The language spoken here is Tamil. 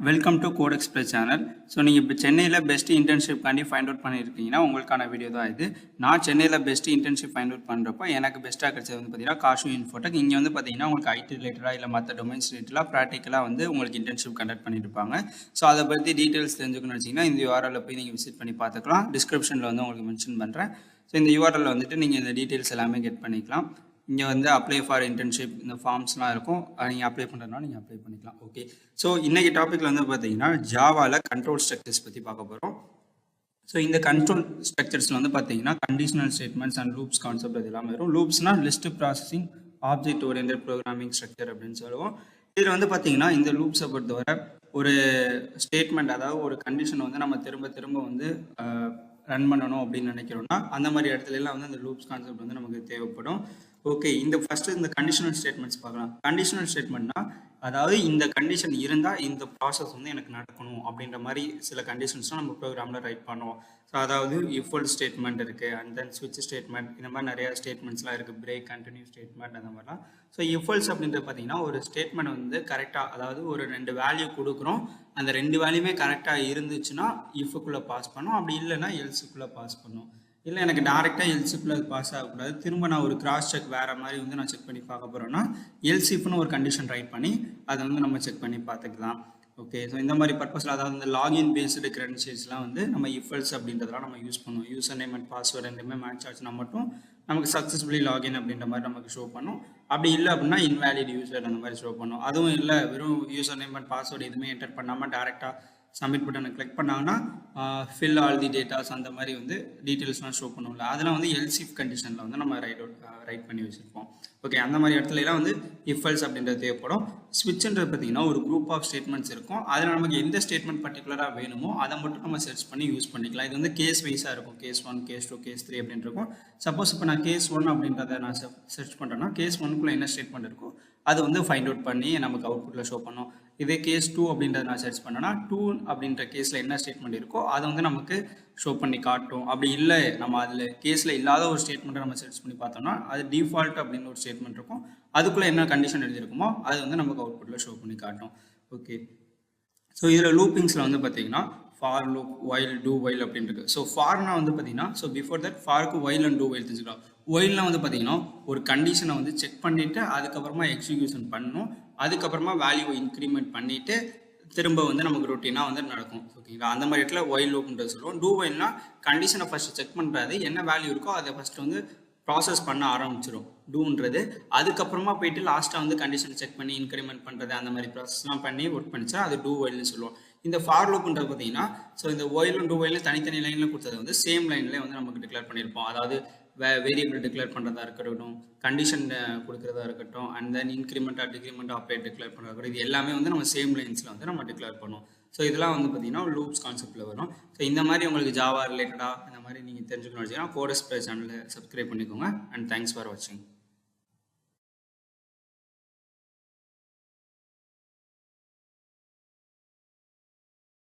Welcome to Code Express channel. So நீங்கள் இப்போ சென்னையில் பெஸ்ட் இன்டர்ன்ஷிப்காண்டி ஃபைண்ட் அவுட் பண்ணியிருக்கீங்கன்னா உங்களுக்கான வீடியோ தான் இது. நான் சென்னையில் பெஸ்ட் இன்டர்ன்ஷிப் ஃபைண்ட் அவுட் பண்ணுறப்போ எனக்கு பெஸ்ட்டாக கிடைச்சது வந்து பார்த்தீங்கன்னா காஷு இன்ஃபோடெக். இங்கே வந்து பார்த்தீங்கன்னா உங்களுக்கு ஐடி ரிலேட்டடாக இல்லை மற்ற டொமைன்ஸ் ரிலேட்டடாக ப்ராக்டிக்கலாக வந்து உங்களுக்கு இன்டர்ன்ஷிப் கண்டக்ட் பண்ணியிருப்பாங்க. ஸோ அதை பற்றி டீட்டெயில்ஸ் தெரிஞ்சுக்கணும்னு வச்சிங்கன்னா இந்த யூஆர்எல்ல போய் நீங்கள் விசிட் பண்ணி பார்த்துக்கலாம். டிஸ்கிரிப்ஷனில் வந்து உங்களுக்கு மென்ஷன் பண்ணுறேன். ஸோ இந்த யூஆர்எல்ல வந்துட்டு நீங்கள் இந்த டீட்டெயில்ஸ் எல்லாமே கெட் பண்ணிக்கலாம். இங்கே வந்து அப்ளை ஃபார் இன்டர்ன்ஷிப் இந்த ஃபார்ம்ஸ்லாம் இருக்கும். நீங்கள் அப்ளை பண்ணுறதுனா நீங்கள் அப்ளை பண்ணிக்கலாம். ஓகே, ஸோ இன்றைக்கி டாப்பிக்கில் வந்து பார்த்தீங்கன்னா ஜாவாவில் கண்ட்ரோல் ஸ்ட்ரக்சர்ஸ் பற்றி பார்க்க போகிறோம். ஸோ இந்த கண்ட்ரோல் ஸ்ட்ரக்சர்ஸில் வந்து பார்த்தீங்கன்னா conditional statements and loops concept அது எல்லாமே வரும். லூப்ஸ்னால் list processing object oriented programming structure அப்படின்னு சொல்லுவோம். இதில் வந்து பார்த்தீங்கன்னா இந்த லூப்ஸை பொறுத்தவரை ஒரு ஸ்டேட்மெண்ட், அதாவது ஒரு கண்டிஷனை வந்து நம்ம திரும்ப திரும்ப வந்து ரன் பண்ணணும் அப்படின்னு நினைக்கிறோம்னா அந்த மாதிரி இடத்துல எல்லாம் வந்து அந்த லூப்ஸ் கான்செப்ட் வந்து நமக்கு தேவைப்படும். ஓகே, இந்த ஃபர்ஸ்ட் இந்த கண்டிஷனல் ஸ்டேட்மெண்ட்ஸ் பார்க்கலாம். கண்டிஷனல் ஸ்டேட்மெண்ட்னா அதாவது இந்த கண்டிஷன் இருந்தால் இந்த ப்ராசஸ் வந்து எனக்கு நடக்கணும் அப்படின்ற மாதிரி சில கண்டிஷன்ஸ்லாம் நம்ம ப்ரோக்ராமில் ரைட் பண்ணுவோம். ஸோ அதாவது இஃப் எல்ஸ் ஸ்டேட்மெண்ட் இருக்குது, அண்ட் தென் ஸ்விட்ச் ஸ்டேட்மெண்ட், இந்த மாதிரி நிறைய ஸ்டேட்மெண்ட்ஸ்லாம் இருக்குது, பிரேக், கண்டினியூ ஸ்டேட்மெண்ட் அந்த மாதிரிலாம். ஸோ இஃப் எல்ஸ் அப்படின்றது பார்த்தீங்கன்னா ஒரு ஸ்டேட்மெண்ட் வந்து கரெக்டாக, அதாவது ஒரு 2 வேல்யூ கொடுக்குறோம், அந்த 2 வேல்யூமே கரெக்டாக இருந்துச்சுன்னா இஃப்க்குள்ளே பாஸ் பண்ணும், அப்படி இல்லைன்னா எல்ஸுக்குள்ளே பாஸ் பண்ணும். இல்லை எனக்கு டேரெக்டாக எல்சிஃபில் பாஸ் ஆகக்கூடாது, திரும்ப நான் ஒரு கிராஸ் செக் வேறு மாதிரி வந்து நான் செக் பண்ணி பார்க்க போகிறேன்னா எல்சிஃப்னு ஒரு கண்டிஷன் ரைட் பண்ணி அதை வந்து நம்ம செக் பண்ணி பார்த்துக்கலாம். ஓகே, ஸோ இந்த மாதிரி பர்பஸில், அதாவது இந்த லாகின் பேஸ்டு கிரெடென்ஷியல்ஸ்லாம் வந்து நம்ம இஃப்எல்ஸ் அப்படின்றதெல்லாம் நம்ம யூஸ் பண்ணுவோம். யூசர் நேம் அண்ட் பாஸ்வேர்டு ரெண்டுமே மேட்ச் ஆச்சுன்னா மட்டும் நமக்கு சக்ஸஸ்ஃபுல்லி லாகின் அப்படின்ற மாதிரி நமக்கு ஷோ பண்ணும். அப்படி இல்லை அப்படின்னா இன்வேலிட் யூசர் அந்த மாதிரி ஷோ பண்ணும். அதுவும் இல்லை வெறும் யூசர் நேம் அண்ட் பாஸ்வேர்டு எதுவுமே என்டர் பண்ணாமல் டேரெக்டாக சப்மிட் பட்டனை கிளிக் பண்ணாங்கன்னா ஃபில் ஆல் தி டேட்டாஸ் அந்த மாதிரி வந்து டீட்டெயில்ஸ்லாம் ஷோ பண்ணுவோம்ல, அதெல்லாம் வந்து எல்சிஃப் கண்டிஷனில் வந்து நம்ம ரைட் பண்ணி வச்சுருப்போம். ஓகே, அந்த மாதிரி இடத்துலலாம் வந்து இஃப்எல்ஸ் அப்படின்றது தேவைப்படும். ஸ்விட்ச்ன்றது பார்த்தீங்கன்னா ஒரு குரூப் ஆஃப் ஸ்டேட்மெண்ட்ஸ் இருக்கும். அதில் நமக்கு எந்த ஸ்டேட்மெண்ட் பர்டிகுலராக வேணுமோ அதை மட்டும் நம்ம சர்ச் பண்ணி யூஸ் பண்ணிக்கலாம். இது வந்து கேஸ் வைஸாக இருக்கும். கேஸ் 1, கேஸ் 2, கேஸ் 3 அப்படின்னு இருக்கும். சப்போஸ் இப்போ நான் கேஸ் 1 அப்படின்றத நான் சர்ச் பண்ணுறேன்னா கேஸ் 1குள்ளே என்ன ஸ்டேட்மெண்ட் இருக்கோ அது வந்து ஃபைண்ட் அவுட் பண்ணி நமக்கு அவுட்புட்டில் ஷோ பண்ணும். இதே கேஸ் 2 அப்படின்றத நான் சர்ச் பண்ணேன்னா 2 அப்படின்ற கேஸில் என்ன ஸ்டேட்மெண்ட் இருக்கோ அதை வந்து நமக்கு ஷோ பண்ணி காட்டும். அப்படி இல்லை நம்ம அதில் கேஸில் இல்லாத ஒரு ஸ்டேட்மெண்ட்டை நம்ம சர்ச் பண்ணி பார்த்தோம்னா அது டிஃபால்ட் அப்படின்னு ஒரு ஸ்டேட்மெண்ட் இருக்கும். அதுக்குள்ளே என்ன கண்டிஷன் எழுதியிருக்குமோ அது வந்து நமக்கு அவுட்புட்டில் ஷோ பண்ணி காட்டும். ஓகே, ஸோ இதில் லூப்பிங்ஸில் வந்து பார்த்தீங்கன்னா for loop, while, do while அப்படின்றது. ஸோ ஃபார்னா வந்து பார்த்தீங்கன்னா, ஸோ பிஃபோர் தட் ஃபாருக்கு வைல் அண்ட் டூ வைல் தெரிஞ்சுக்கலாம். வைல்னா வந்து பார்த்தீங்கன்னா ஒரு கண்டிஷனை வந்து செக் பண்ணிவிட்டு அதுக்கப்புறமா எக்ஸிக்யூஷன் பண்ணணும், அதுக்கப்புறமா வேல்யூவை இன்க்ரிமெண்ட் பண்ணிவிட்டு திரும்ப வந்து நமக்கு ரொட்டீனாக வந்து நடக்கும். ஓகேங்களா, அந்த மாதிரி இடத்துல வைல் லூப்ன்றது சொல்லுவோம். டூ வைல்னா கண்டிஷனை ஃபஸ்ட்டு செக் பண்ணுறது, என்ன வேல்யூ இருக்கோ அதை ஃபஸ்ட்டு வந்து ப்ராசஸ் பண்ண ஆரம்பிச்சிடும் டூன்றது. அதுக்கப்புறமா போயிட்டு லாஸ்ட்டாக வந்து கண்டிஷனை செக் பண்ணி இன்க்ரிமெண்ட் பண்ணுறது அந்த மாதிரி ப்ராசஸ்லாம் பண்ணி ஒர்க் பண்ணிச்சா அது டூ வைல்னு சொல்லுவோம். இந்த ஃபார் லூப்ன்றது பார்த்தீங்கன்னா, ஸோ இந்த ஒயிலும் டூ வைலும் தனித்தனி லைனில் கொடுத்தது வந்து சேம் லைன்லேயே வந்து நமக்கு டிக்ளேர் பண்ணியிருப்போம். அதாவது வேரியபிள் டிக்ளேர் பண்ணுறதா இருக்கட்டும், கண்டிஷன் கொடுக்குறதா இருக்கட்டும், and then increment decrement operate declare பண்ணுறதா இருக்கட்டும், இது எல்லாமே வந்து நம்ம சேம் லைன்ஸில் வந்து நம்ம டிக்ளேர் பண்ணுவோம். ஸோ இதெல்லாம் வந்து பார்த்தீங்கன்னா லூப்ஸ் கான்செப்ட்டில் வரும். ஸோ இந்த மாதிரி உங்களுக்கு ஜாவா ரிலேட்டடாக இந்த மாதிரி நீங்கள் தெரிஞ்சுக்கணும்னு வச்சிங்கன்னா கோட் எக்ஸ்பிரஸ் சேனலை சப்ஸ்கிரைப் பண்ணிக்கோங்க. அண்ட் தேங்க்ஸ் ஃபார் வாட்சிங்.